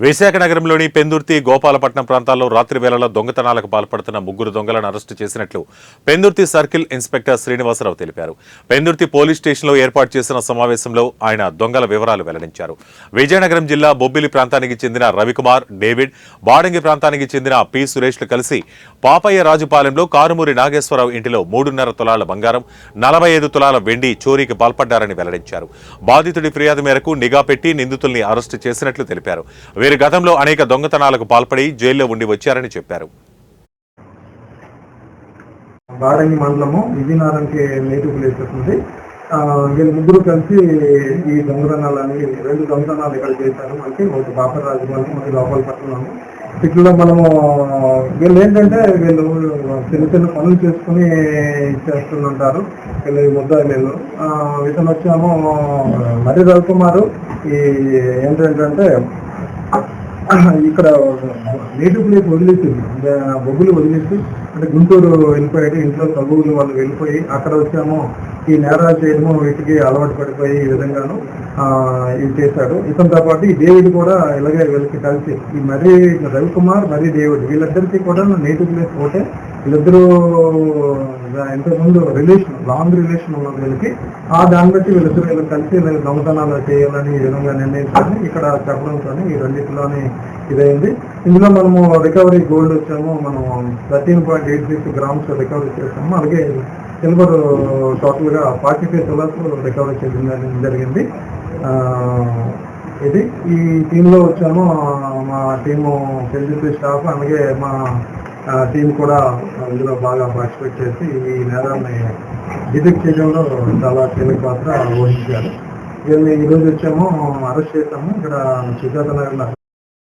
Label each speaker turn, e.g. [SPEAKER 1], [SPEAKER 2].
[SPEAKER 1] విశాఖ నగరంలోని పెందుర్తి గోపాలపట్నం ప్రాంతాల్లో రాత్రి వేళలో దొంగతనాలకు పాల్పడుతున్న ముగ్గురు దొంగలను అరెస్టు చేసినట్లు పెందుర్తి సర్కిల్ ఇన్స్పెక్టర్ శ్రీనివాసరావు తెలిపారు. పెందుర్తి పోలీస్ స్టేషన్లో ఏర్పాటు చేసిన సమావేశంలో ఆయన దొంగల వివరాలు వెల్లడించారు. విజయనగరం జిల్లా బొబ్బిలి ప్రాంతానికి చెందిన రవికుమార్, డేవిడ్, బాడంగి ప్రాంతానికి చెందిన పి సురేష్లు కలిసి పాపయ్య రాజుపాలెంలో కారుమూరి నాగేశ్వరరావు ఇంటిలో 3.5 తులాల బంగారం, 45 తులాల వెండి చోరీకి పాల్పడ్డారని వెల్లడించారు. బాధితుడి ఫిర్యాదు మేరకు నిఘా పెట్టి నిందితుల్ని అరెస్టు చేసినట్లు తెలిపారు. వీరు గతంలో అనేక దొంగతనాలకు పాల్పడి జైల్లో ఉండి వచ్చారని చెప్పారు.
[SPEAKER 2] బాడంగి మండలము విజయనగరంకి నేటివ్ ప్లేసెస్ ఉంది. వీళ్ళు ముగ్గురు కలిసి ఈ దొంగతనాలని 2 దొంగతనాలు ఇక్కడ చేశారు. మనకి ఒకటి బాపర్ రాజుపాలెం, ఒకటి గోపాలపట్నం. ఇట్లా మనము వీళ్ళు ఏంటంటే వీళ్ళు చిన్న చిన్న పనులు చేసుకుని చేస్తుంటారు. వీళ్ళు ముద్దాయిలు ఇతను వచ్చాము మరి రవికుమారు. ఈ ఏంటంటే ఇక్కడ నేటివ్ ప్లేస్ వదిలేసి బొగ్గులు వదిలేసి అంటే గుంటూరు వెళ్ళిపోయాడు. ఇంట్లో తగువులు వాళ్ళు వెళ్ళిపోయి అక్కడ వచ్చాము ఈ నేరాలు చేయడము వీటికి అలవాటు పడిపోయి ఈ విధంగాను ఇది చేశాడు. ఇతనితో పాటు ఈ డేవిడ్ కూడా ఇలాగే వీళ్ళకి కలిసి ఈ మరీ రవికుమార్ మరి డేవిడ్ వీళ్ళిద్దరికి కూడా నేటివ్ ప్లేస్ ఒకటే. వీళ్ళిద్దరూ ఇంతకుముందు రిలేషన్ లాంగ్ రిలేషన్ ఉన్నది వీళ్ళకి. దాన్ని బట్టి వీళ్ళిద్దరు కలిసి వీళ్ళు దొంగతనాలు చేయాలని ఈ విధంగా నిర్ణయించాలని ఇక్కడ చెప్పడంతో ఈ రెండింటిలోనే ఇదైంది. ఇందులో మనము రికవరీ గోల్డ్ వచ్చాము, మనం 13.86 గ్రామ్స్ రికవరీ చేసాము. అలాగే సిల్వర్ టోటల్ గా 45 తులాస్ రికవరీ చేయడం జరిగింది. ఇది ఈ టీంలో వచ్చాము మా టీము పెంచుతూ స్టాఫ్, అలాగే మా టీం కూడా ఇందులో బాగా పార్టిసిపేట్ చేసి ఈ నేరాన్ని డిటెక్ట్ చేయడంలో చాలా కీలక పాత్ర వహించారు. వీళ్ళని ఈరోజు వచ్చాము అరెస్ట్ చేసాము ఇక్కడ సుజాత నగర్లో.